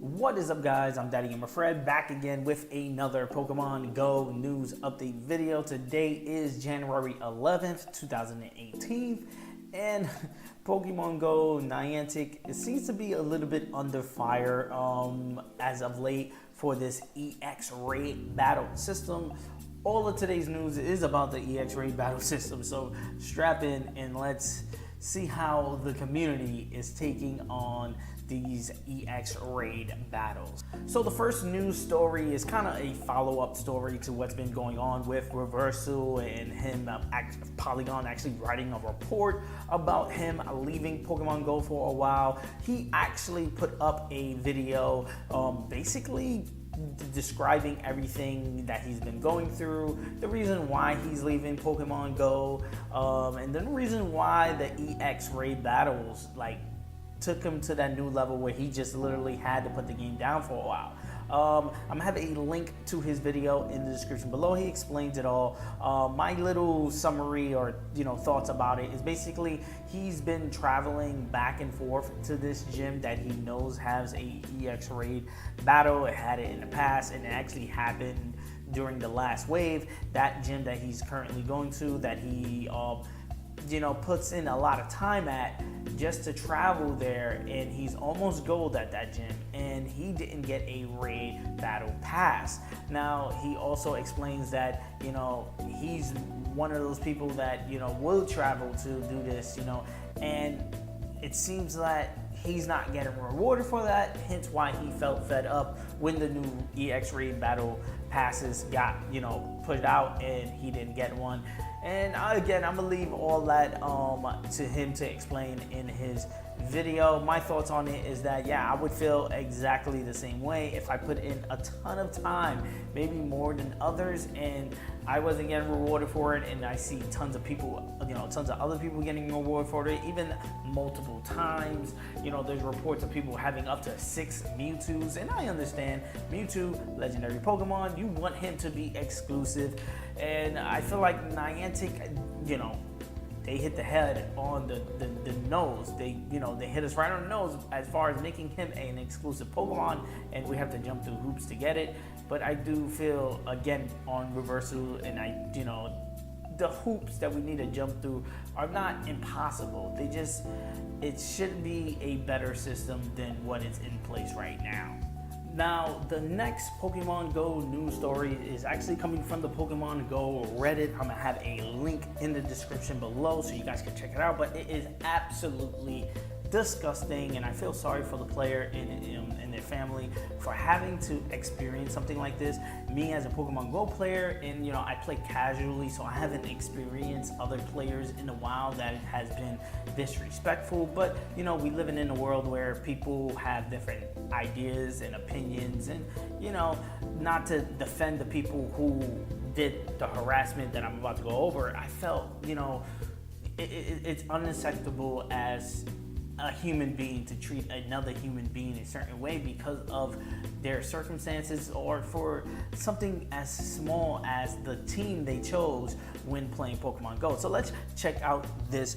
What is up, guys? I'm Daddy Gamer Fred, back again with another Pokemon Go news update video. Today is January 11th, 2018, and Pokemon Go Niantic, it seems to be a little bit under fire as of late for this EX Raid battle system. All of today's news is about the EX Raid battle system, so strap in and let's see how the community is taking on these EX Raid battles. So the first news story is kind of a follow-up story to what's been going on with Reversal and him, Polygon actually writing a report about him leaving Pokemon Go for a while. He actually put up a video basically describing everything that he's been going through, the reason why he's leaving Pokemon Go, and then the reason why the EX Raid battles took him to that new level where he just literally had to put the game down for a while. I'm gonna have a link to his video in the description below. He explains it all. My little summary or thoughts about it is basically he's been traveling back and forth to this gym that he knows has a EX Raid battle. It had it in the past, and it actually happened during the last wave. That gym that he's currently going to, that he puts in a lot of time at just to travel there, and he's almost gold at that gym, and he didn't get a raid battle pass. Now he also explains that he's one of those people that will travel to do this, and it seems that he's not getting rewarded for that, hence why he felt fed up when the new EX Raid battle passes got put out and he didn't get one. And again, I'm gonna leave all that to him to explain in his video. My thoughts on it is that I would feel exactly the same way if I put in a ton of time, maybe more than others, and I wasn't getting rewarded for it, and I see tons of people, tons of other people getting rewarded for it, even multiple times. There's reports of people having up to 6 Mewtwo's, and I understand Mewtwo, legendary Pokemon, you want him to be exclusive, and I feel like Niantic, they hit the head on the nose. They hit us right on the nose as far as making him an exclusive Pokemon, and we have to jump through hoops to get it. But I do feel, again, on Reversal, and the hoops that we need to jump through are not impossible. It should be a better system than what is in place right now. Now, the next Pokemon Go news story is actually coming from the Pokemon Go Reddit. I'm gonna have a link in the description below so you guys can check it out, but it is absolutely disgusting, and I feel sorry for the player and their family for having to experience something like this. Me as a Pokemon Go player, and I play casually, so I haven't experienced other players in a while that it has been disrespectful, but we live in a world where people have different ideas and opinions, and not to defend the people who did the harassment that I'm about to go over, I felt it's unacceptable as a human being to treat another human being a certain way because of their circumstances or for something as small as the team they chose when playing Pokemon Go. So let's check out this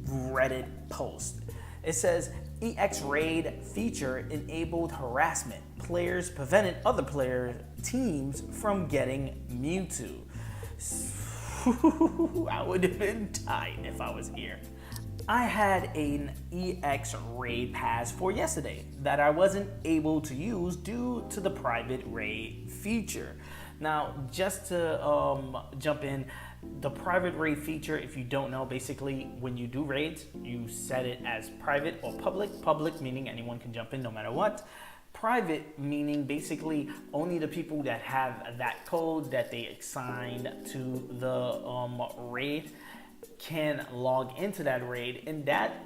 Reddit post. It says, EX Raid feature enabled harassment. Players prevented other player teams from getting Mewtwo. I would have been tight if I was here. I had an EX Raid pass for yesterday that I wasn't able to use due to the private raid feature. Now, just to jump in, the private raid feature, if you don't know, basically when you do raids, you set it as private or public. Public meaning anyone can jump in no matter what. Private meaning basically only the people that have that code that they assigned to the raid can log into that raid, and that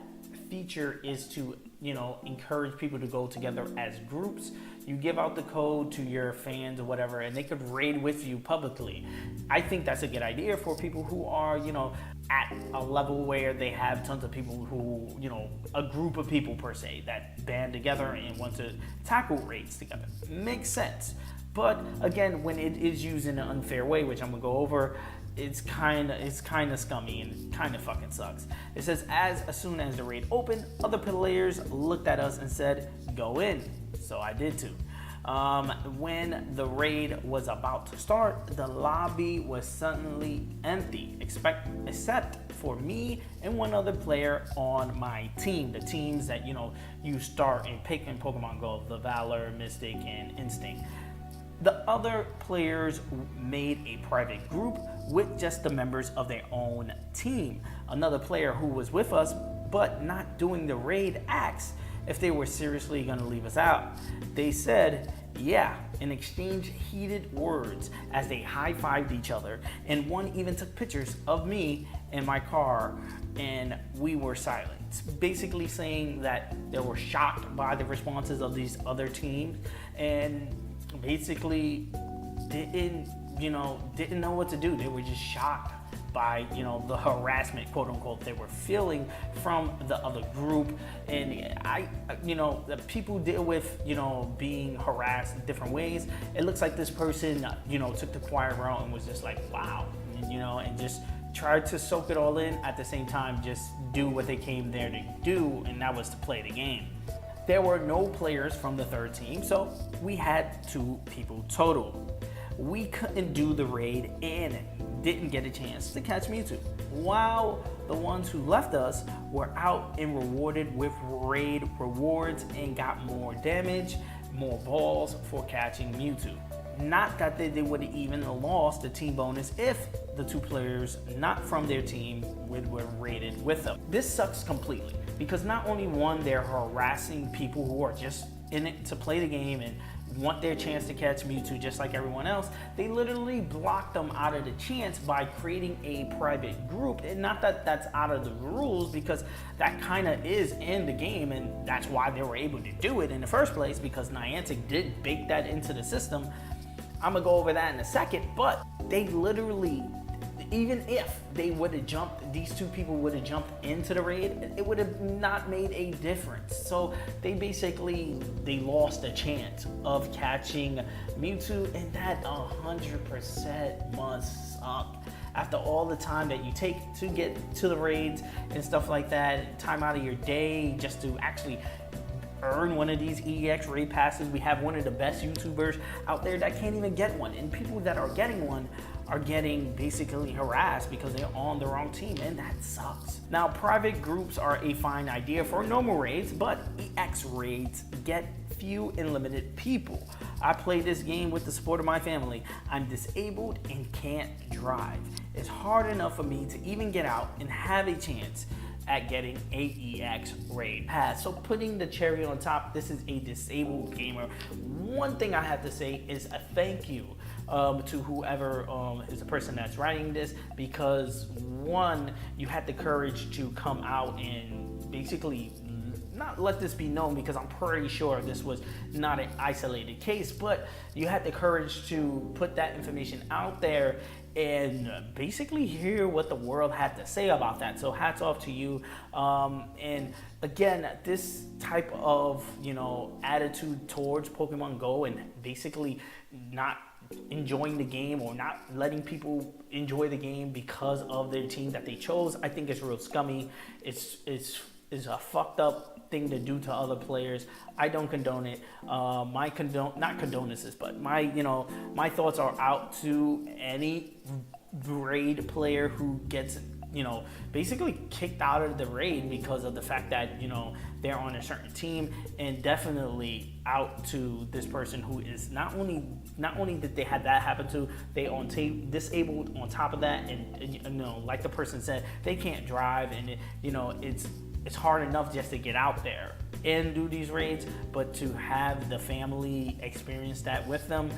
feature is to encourage people to go together as groups. You give out the code to your fans or whatever, and they could raid with you publicly. I think that's a good idea for people who are at a level where they have tons of people who a group of people per se that band together and want to tackle raids together. Makes sense. But again, when it is used in an unfair way, which I'm gonna go over, it's kind of scummy and kind of fucking sucks. It says, as soon as the raid opened, other players looked at us and said, go in. so I did too. When the raid was about to start, the lobby was suddenly empty, except for me and one other player on my team. The teams that you start and pick in Pokemon Go: the Valor, Mystic, and Instinct. The other players made a private group with just the members of their own team. Another player who was with us but not doing the raid asked if they were seriously gonna leave us out. They said, yeah, and exchanged heated words as they high-fived each other, and one even took pictures of me in my car, and we were silent. Basically saying that they were shocked by the responses of these other teams, and basically didn't know what to do. They were just shocked by the harassment, quote unquote, they were feeling from the other group. And the people deal with being harassed in different ways. It looks like this person took the quiet route and was just like, wow, and just tried to soak it all in, at the same time just do what they came there to do, and that was to play the game. There were no players from the third team, so we had 2 people total. We couldn't do the raid and didn't get a chance to catch Mewtwo, while the ones who left us were out and rewarded with raid rewards and got more damage, more balls for catching Mewtwo. Not that they would have even lost the team bonus if the 2 players not from their team were raided with them. This sucks completely, because not only one, they're harassing people who are just in it to play the game and want their chance to catch Mewtwo just like everyone else. They literally blocked them out of the chance by creating a private group. And not that that's out of the rules, because that kind of is in the game, and that's why they were able to do it in the first place, because Niantic did bake that into the system. I'm gonna go over that in a second, but they literally, even if they would have jumped, these 2 people would have jumped into the raid, it would have not made a difference. So they lost a chance of catching Mewtwo, and that 100% must suck. After all the time that you take to get to the raids and stuff like that, time out of your day just to actually earn one of these EX raid passes. We have one of the best YouTubers out there that can't even get one, and people that are getting one are getting basically harassed because they're on the wrong team, and that sucks. Now, private groups are a fine idea for normal raids, but EX raids get few and limited people. I play this game with the support of my family. I'm disabled and can't drive. It's hard enough for me to even get out and have a chance at getting a EX raid pass. So putting the cherry on top, this is a disabled gamer. One thing I have to say is a thank you to whoever is the person that's writing this, because one, you had the courage to come out and basically not let this be known, because I'm pretty sure this was not an isolated case, but you had the courage to put that information out there and basically hear what the world had to say about that. So hats off to you. And again, this type of attitude towards Pokemon Go, and basically not enjoying the game or not letting people enjoy the game because of their team that they chose, I think is real scummy. It's a fucked up thing to do to other players. I don't condone it. Not condolences, but my thoughts are out to any raid player who gets basically kicked out of the raid because of the fact that they're on a certain team, and definitely out to this person who is not only that they had that happen to, they on disabled on top of that, and like the person said, they can't drive, and it's hard enough just to get out there and do these raids, but to have the family experience that with them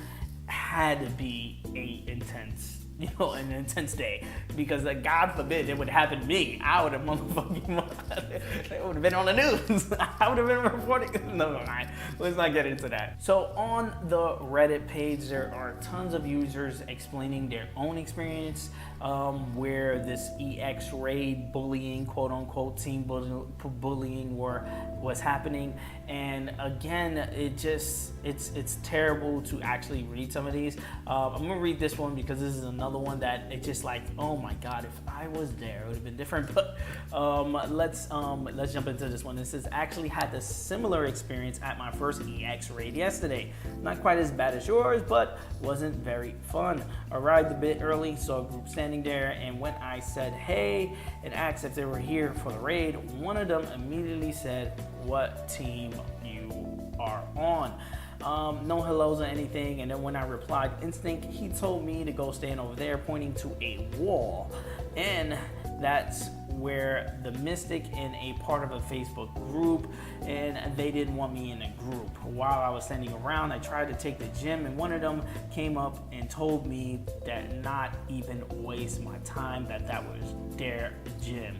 had to be an intense day, because God forbid it would happen to me. I would have it would have been on the news. I would have been reporting. No, let's not get into that. So on the Reddit page, there are tons of users explaining their own experience where this EX raid bullying, quote unquote, team bullying was happening. And again, it's terrible to actually read some of these. I'm gonna read this one because this is another one that it's just like, oh my god, if I was there, it would have been different. But let's jump into this one. This says, actually had a similar experience at my first EX raid yesterday. Not quite as bad as yours, but wasn't very fun. Arrived a bit early, saw a group standing there, and when I said hey and asked if they were here for the raid, one of them immediately said what team you are on. No hellos or anything, and then when I replied instinct, he told me to go stand over there, pointing to a wall, and that's where the Mystic in a part of a Facebook group, and they didn't want me in a group. While I was standing around, I tried to take the gym, and one of them came up and told me that not even waste my time, that was their gym.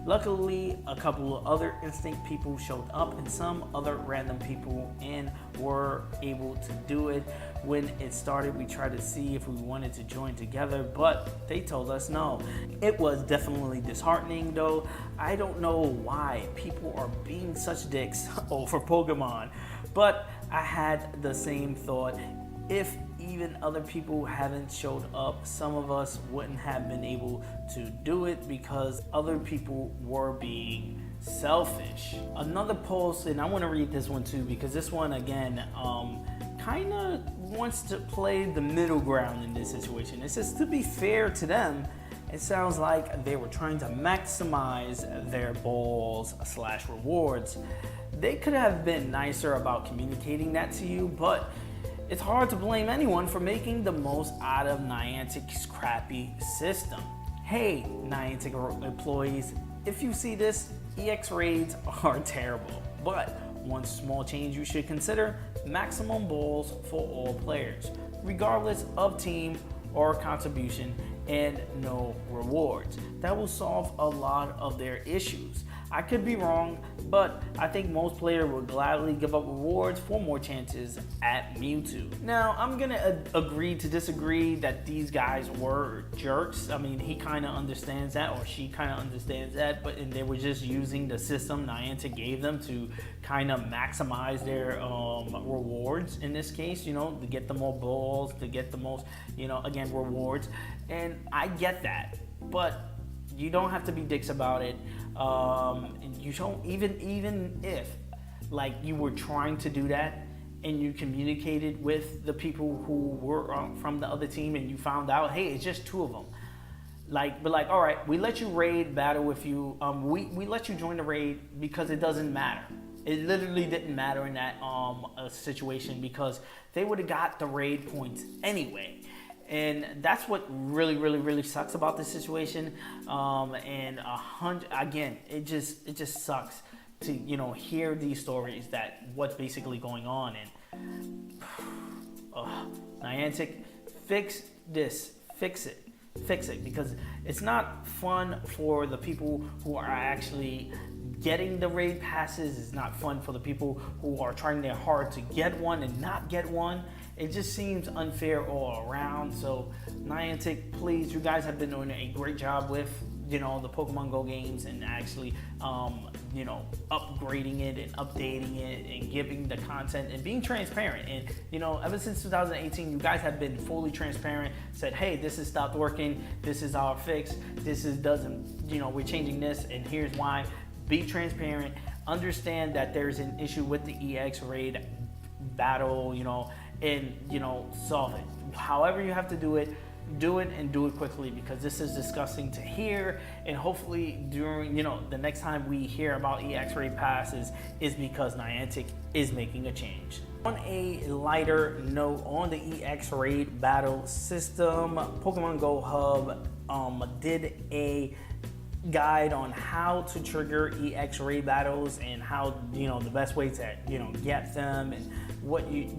Luckily, a couple of other instinct people showed up and some other random people and were able to do it. When it started, we tried to see if we wanted to join together, but they told us no. It was definitely disheartening though. I don't know why people are being such dicks over Pokemon, but I had the same thought. If even other people haven't showed up, some of us wouldn't have been able to do it because other people were being selfish. Another post, and I want to read this one too because this one again kind of wants to play the middle ground in this situation. It says, to be fair to them, it sounds like they were trying to maximize their balls / rewards. They could have been nicer about communicating that to you, but it's hard to blame anyone for making the most out of Niantic's crappy system. Hey, Niantic employees, if you see this, EX raids are terrible. But one small change you should consider, maximum balls for all players, regardless of team or contribution, and no rewards. That will solve a lot of their issues. I could be wrong, but I think most players would gladly give up rewards for more chances at Mewtwo. Now, I'm gonna agree to disagree that these guys were jerks. I mean, he kind of understands that, or she kind of understands that, but they were just using the system Niantic gave them to kind of maximize their rewards in this case, you know, to get the more balls, to get the most, you know, again, rewards. And I get that, but you don't have to be dicks about it. You don't, even if like you were trying to do that and you communicated with the people who were from the other team and you found out, hey, it's just two of them. But all right, we let you raid battle with you. We let you join the raid because it doesn't matter. It literally didn't matter in that situation because they would have got the raid points anyway. And that's what really sucks about this situation. Again, it just sucks to, you know, hear these stories that what's basically going on. And Niantic, fix this, fix it, because it's not fun for the people who are actually getting the raid passes. It's not fun for the people who are trying their hard to get one and not get one. It just seems unfair all around. So Niantic, please, you guys have been doing a great job with, you know, the Pokemon Go games and actually, you know, upgrading it and updating it and giving the content and being transparent. And, you know, ever since 2018, you guys have been fully transparent, said, hey, this has stopped working. This is our fix. Doesn't, you know, we're changing this and here's why. Be transparent. Understand that there's an issue with the EX raid battle, you know, and, you know, solve it. However you have to do it and do it quickly, because this is disgusting to hear. And hopefully during, you know, the next time we hear about EX raid passes is because Niantic is making a change. On a lighter note, on the EX raid battle system, Pokemon Go Hub did a guide on how to trigger EX raid battles and how, you know, the best way to, you know, get them, and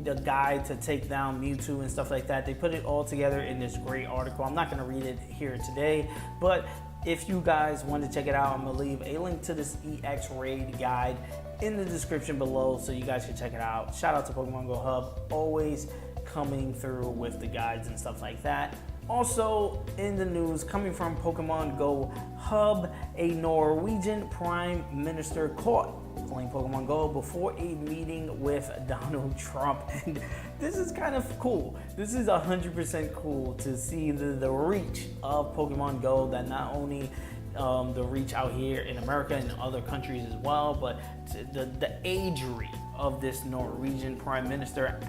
the guide to take down Mewtwo and stuff like that. They put it all together in this great article. I'm not going to read it here today, but if you guys want to check it out, I'm going to leave a link to this EX raid guide in the description below so you guys can check it out. Shout out to Pokemon Go Hub. Always coming through with the guides and stuff like that. Also in the news, coming from Pokemon Go Hub, a Norwegian Prime Minister caught playing Pokemon Go before a meeting with Donald Trump. And this is kind of cool. This is 100% cool to see the reach of Pokemon Go, that not only the reach out here in America and other countries as well, but the agery of this Norwegian Prime Minister.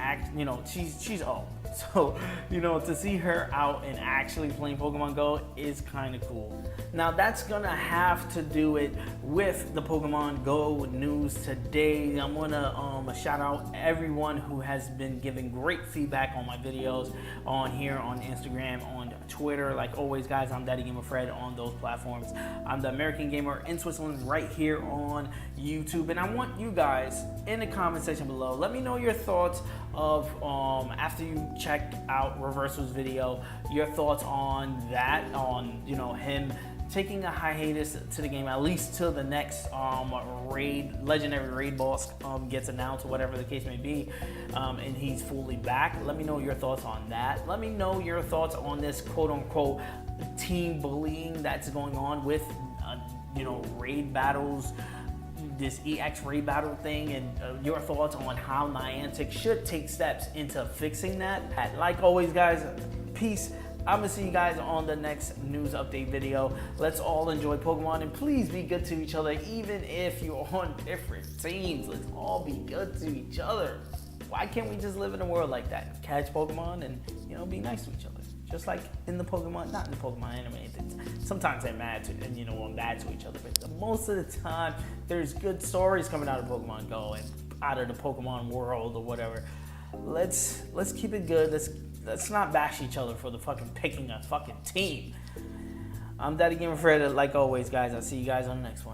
She's old. So, to see her out and actually playing Pokemon Go is kind of cool. Now, that's gonna have to do it with the Pokemon Go news today. I'm gonna shout out everyone who has been giving great feedback on my videos on here, on Instagram, on Twitter. Like always, guys, I'm Daddy Gamer Fred on those platforms. I'm the American Gamer in Switzerland right here on YouTube. And I want you guys in the comment section below, let me know your thoughts of after you check out Reversal's video, your thoughts on that, on him taking a hiatus to the game, at least till the next legendary raid boss gets announced, or whatever the case may be, and he's fully back. Let me know your thoughts on that. Let me know your thoughts on this quote-unquote team bullying that's going on with raid battles, this EX raid battle thing, and your thoughts on how Niantic should take steps into fixing that. Like always, guys, peace. I'm gonna see you guys on the next news update video. Let's all enjoy Pokemon, and please be good to each other, even if you're on different teams. Let's all be good to each other. Why can't we just live in a world like that? Catch Pokemon and be nice to each other. Just like in the Pokemon, not in the Pokemon anime. Sometimes they're mad to, and bad to each other. But most of the time, there's good stories coming out of Pokemon Go and out of the Pokemon world or whatever. Let's keep it good. Let's not bash each other for the fucking picking a fucking team. I'm Daddy Gamer Fred. Like always, guys. I'll see you guys on the next one.